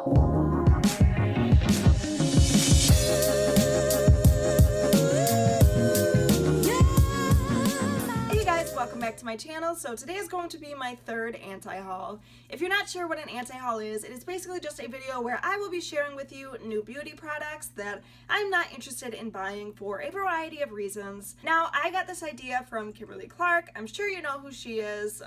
Welcome back to my channel. So today is going to be my third anti-haul. If you're not sure what an anti-haul is, it is basically just a video where I will be sharing with you new beauty products that I'm not interested in buying for a variety of reasons. Now, I got this idea from Kimberly Clark. I'm sure you know who she is.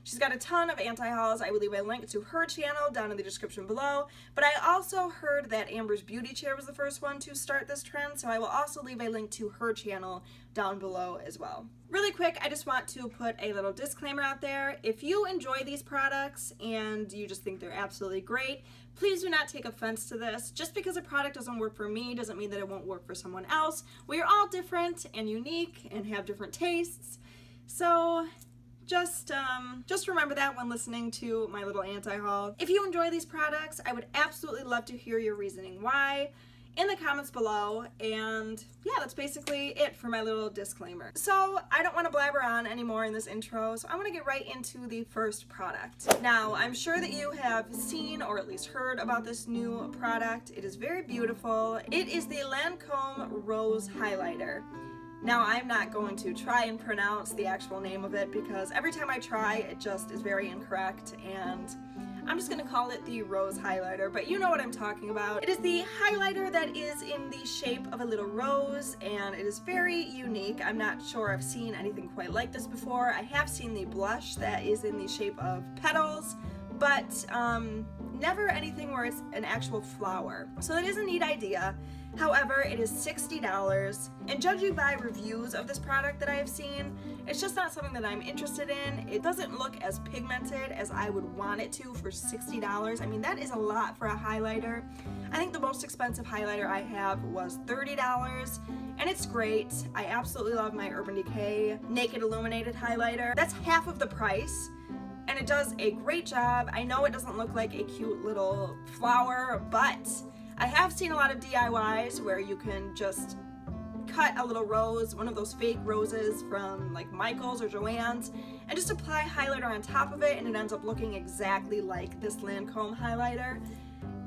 She's got a ton of anti-hauls. I will leave a link to her channel down in the description below. But I also heard that Amber's Beauty Chair was the first one to start this trend, so I will also leave a link to her channel down below as well. Really quick, I just want to put a little disclaimer out there. If you enjoy these products and you just think they're absolutely great, please do not take offense to this. Just because a product doesn't work for me doesn't mean that it won't work for someone else. We are all different and unique and have different tastes. So just remember that when listening to my little anti-haul. If you enjoy these products, I would absolutely love to hear your reasoning why in the comments below. And yeah, that's basically it for my little disclaimer. So I don't want to blabber on anymore in this intro, so I want to get right into the first product. Now, I'm sure that you have seen or at least heard about this new product. It is very beautiful. It is the Lancôme Rose Highlighter. Now, I'm not going to try and pronounce the actual name of it because every time I try, it just is very incorrect, and I'm just going to call it the Rose Highlighter, but you know what I'm talking about. It is the highlighter that is in the shape of a little rose, and it is very unique. I'm not sure I've seen anything quite like this before. I have seen the blush that is in the shape of petals, but never anything where it's an actual flower. So that is a neat idea. However, it is $60, and judging by reviews of this product that I have seen, it's just not something that I'm interested in. It doesn't look as pigmented as I would want it to for $60. I mean, that is a lot for a highlighter. I think the most expensive highlighter I have was $30, and it's great. I absolutely love my Urban Decay Naked Illuminated Highlighter. That's half of the price, and it does a great job. I know it doesn't look like a cute little flower, but I have seen a lot of DIYs where you can just cut a little rose, one of those fake roses from like Michael's or Joann's, and just apply highlighter on top of it, and it ends up looking exactly like this Lancôme highlighter.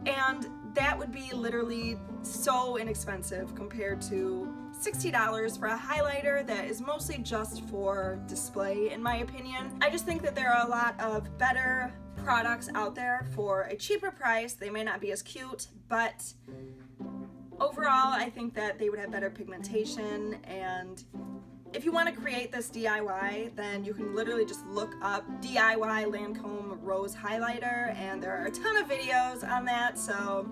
And that would be literally so inexpensive compared to $60 for a highlighter that is mostly just for display, in my opinion. I just think that there are a lot of better products out there for a cheaper price. They may not be as cute, but overall I think that they would have better pigmentation. And if you want to create this DIY, then you can literally just look up DIY Lancôme Rose Highlighter, and there are a ton of videos on that, so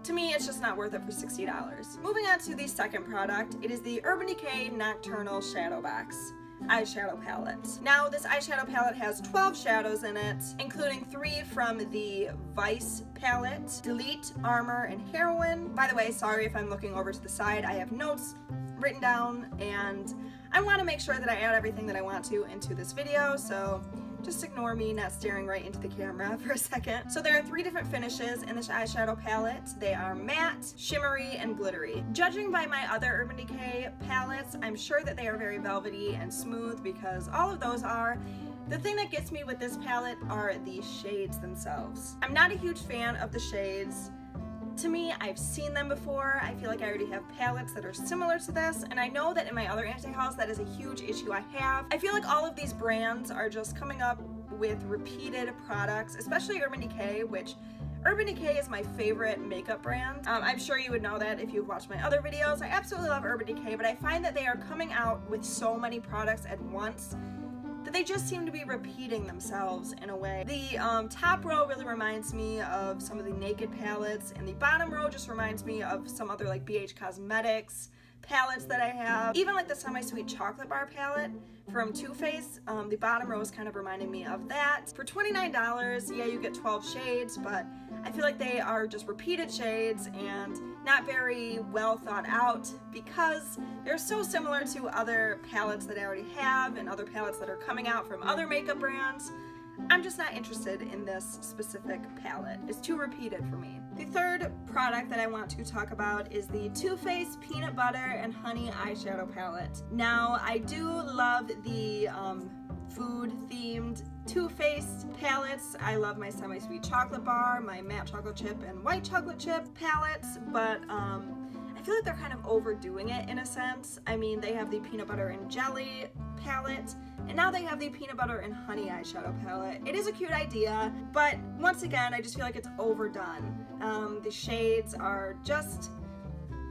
to me, it's just not worth it for $60. Moving on to the second product, it is the Urban Decay Nocturnal Shadow Box eyeshadow palette. Now, this eyeshadow palette has 12 shadows in it, including 3 from the Vice palette, Delete, Armor, and Heroine. By the way, sorry if I'm looking over to the side. I have notes written down, and I want to make sure that I add everything that I want to into this video, so just ignore me not staring right into the camera for a second. So there are 3 different finishes in this eyeshadow palette. They are matte, shimmery, and glittery. Judging by my other Urban Decay palettes, I'm sure that they are very velvety and smooth, because all of those are. The thing that gets me with this palette are the shades themselves. I'm not a huge fan of the shades. To me, I've seen them before. I feel like I already have palettes that are similar to this, and I know that in my other anti-hauls that is a huge issue I have. I feel like all of these brands are just coming up with repeated products, especially Urban Decay, which Urban Decay is my favorite makeup brand. I'm sure you would know that if you've watched my other videos. I absolutely love Urban Decay, but I find that they are coming out with so many products at once that they just seem to be repeating themselves in a way. The top row really reminds me of some of the Naked palettes, and the bottom row just reminds me of some other like BH Cosmetics palettes that I have. Even like the Semi-Sweet Chocolate Bar palette from Too Faced, the bottom row is kind of reminding me of that. For $29, yeah, you get 12 shades, but I feel like they are just repeated shades and not very well thought out, because they're so similar to other palettes that I already have and other palettes that are coming out from other makeup brands. I'm just not interested in this specific palette. It's too repeated for me. The third product that I want to talk about is the Too Faced Peanut Butter and Honey Eyeshadow Palette. Now, I do love the food-themed Too Faced palettes. I love my Semi-Sweet Chocolate Bar, my Matte Chocolate Chip and White Chocolate Chip palettes, but I feel like they're kind of overdoing it in a sense. I mean, they have the Peanut Butter and Jelly palette, and now they have the Peanut Butter and Honey eyeshadow palette. It is a cute idea, but once again, I just feel like it's overdone. The shades are just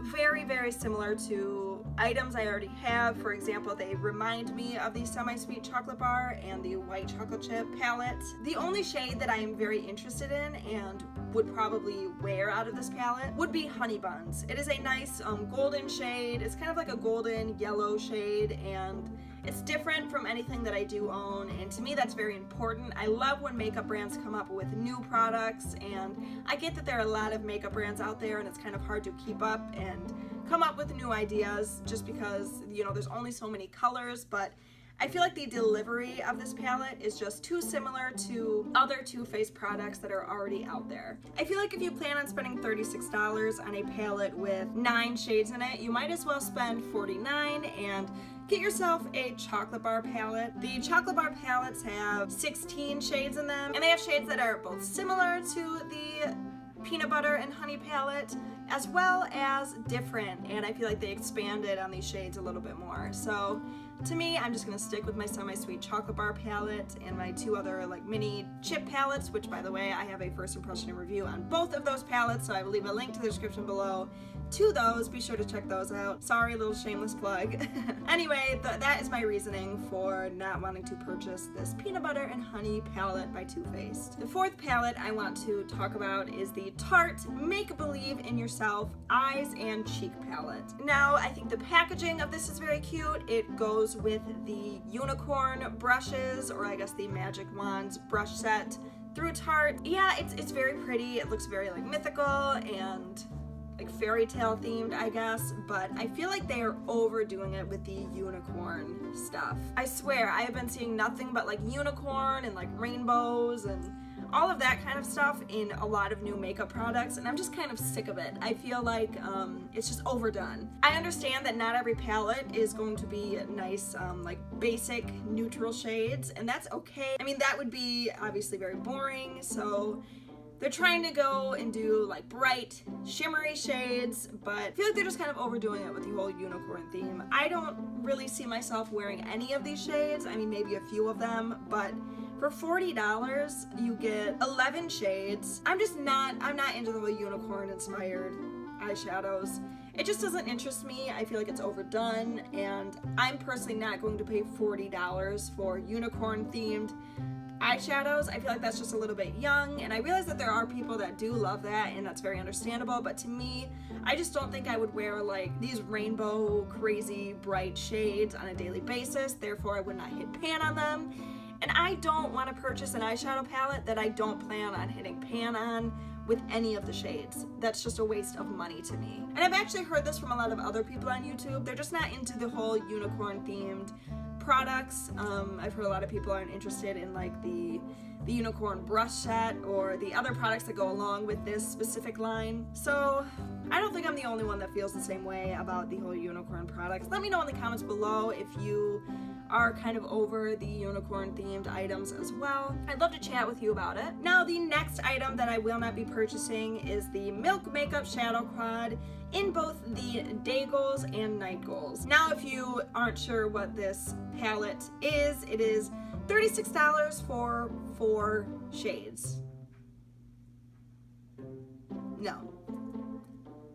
very, very similar to items I already have. For example, they remind me of the Semi-Sweet Chocolate Bar and the White Chocolate Chip palette. The only shade that I am very interested in and would probably wear out of this palette would be Honey Buns. It is a nice golden shade. It's kind of like a golden yellow shade, and it's different from anything that I do own, and to me that's very important. I love when makeup brands come up with new products, and I get that there are a lot of makeup brands out there and it's kind of hard to keep up and come up with new ideas just because, you know, there's only so many colors, but I feel like the delivery of this palette is just too similar to other Too Faced products that are already out there. I feel like if you plan on spending $36 on a palette with 9 shades in it, you might as well spend $49 and get yourself a chocolate bar palette. The chocolate bar palettes have 16 shades in them, and they have shades that are both similar to the Peanut Butter and Honey palette as well as different, and I feel like they expanded on these shades a little bit more. So to me, I'm just gonna stick with my Semi-Sweet Chocolate Bar palette and my 2 other like mini chip palettes, which by the way, I have a first impression and review on both of those palettes, so I will leave a link to the description below to those. Be sure to check those out. Sorry, little shameless plug. Anyway, that is my reasoning for not wanting to purchase this Peanut Butter and Honey palette by Too Faced. The 4th palette I want to talk about is the Tarte Make Believe in Yourself Eyes and Cheek palette. Now, I think the packaging of this is very cute. It goes with the unicorn brushes, or I guess the Magic Wands brush set through Tarte. Yeah, it's very pretty. It looks very like mythical and like fairy tale themed, I guess, but I feel like they are overdoing it with the unicorn stuff. I swear, I have been seeing nothing but like unicorn and like rainbows and all of that kind of stuff in a lot of new makeup products, and I'm just kind of sick of it. I feel like it's just overdone. I understand that not every palette is going to be nice, like basic neutral shades, and that's okay. I mean, that would be obviously very boring, so they're trying to go and do like bright, shimmery shades, but I feel like they're just kind of overdoing it with the whole unicorn theme. I don't really see myself wearing any of these shades. I mean, maybe a few of them, but for $40, you get 11 shades. I'm not into the unicorn inspired eyeshadows. It just doesn't interest me. I feel like it's overdone, and I'm personally not going to pay $40 for unicorn themed eyeshadows. I feel like that's just a little bit young, and I realize that there are people that do love that, and that's very understandable, but to me, I just don't think I would wear like these rainbow crazy bright shades on a daily basis. Therefore, I would not hit pan on them, and I don't want to purchase an eyeshadow palette that I don't plan on hitting pan on with any of the shades. That's just a waste of money to me. And I've actually heard this from a lot of other people on YouTube. They're just not into the whole unicorn themed products. I've heard a lot of people aren't interested in like the unicorn brush set or the other products that go along with this specific line. So I don't think I'm the only one that feels the same way about the whole unicorn products. Let me know in the comments below if you are kind of over the unicorn themed items as well. I'd love to chat with you about it. Now, the next item that I will not be purchasing is the Milk Makeup Shadow Quad in both the Day Goals and Night Goals. Now, if you aren't sure what this palette is, it is $36 for 4 shades. No,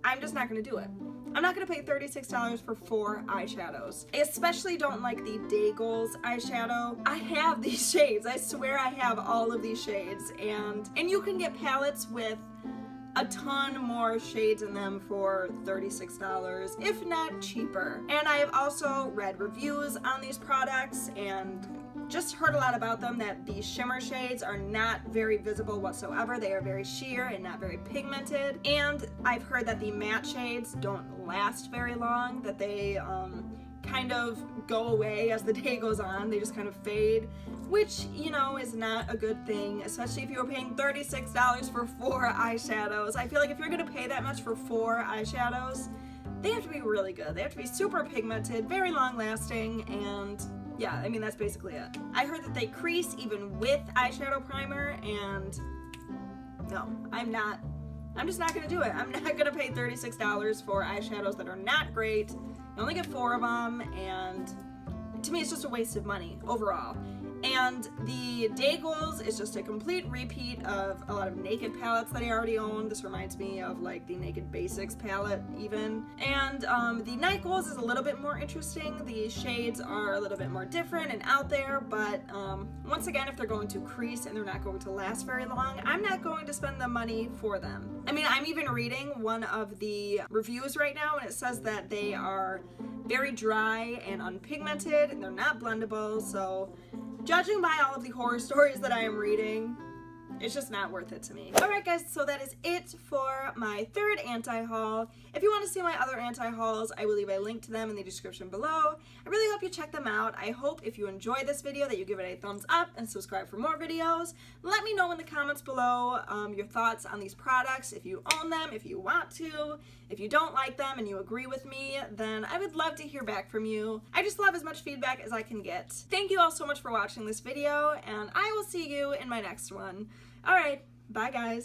I'm just not gonna do it. I'm not gonna pay $36 for 4 eyeshadows. I especially don't like the Day Goals eyeshadow. I have these shades. I swear I have all of these shades, and you can get palettes with a ton more shades in them for $36, if not cheaper. And I have also read reviews on these products and just heard a lot about them, that the shimmer shades are not very visible whatsoever. They are very sheer and not very pigmented. And I've heard that the matte shades don't last very long, that they kind of go away as the day goes on. They just kind of fade, which, you know, is not a good thing, especially if you were paying $36 for 4 eyeshadows. I feel like if you're gonna pay that much for 4 eyeshadows, they have to be really good. They have to be super pigmented, very long lasting, and yeah, I mean, that's basically it. I heard that they crease even with eyeshadow primer, and no, I'm just not gonna do it. I'm not gonna pay $36 for eyeshadows that are not great. You only get 4 of them, and to me, it's just a waste of money overall. And the Day Goals is just a complete repeat of a lot of Naked palettes that I already own. This reminds me of like the Naked Basics palette even. And the Night Goals is a little bit more interesting. The shades are a little bit more different and out there, but once again, if they're going to crease and they're not going to last very long, I'm not going to spend the money for them. I mean, I'm even reading one of the reviews right now, and it says that they are very dry and unpigmented and they're not blendable, so judging by all of the horror stories that I am reading, it's just not worth it to me. Alright guys, so that is it for my third anti-haul. If you want to see my other anti-hauls, I will leave a link to them in the description below. I really hope you check them out. I hope if you enjoyed this video that you give it a thumbs up and subscribe for more videos. Let me know in the comments below your thoughts on these products, if you own them, if you want to. If you don't like them and you agree with me, then I would love to hear back from you. I just love as much feedback as I can get. Thank you all so much for watching this video, and I will see you in my next one. Alright, bye guys.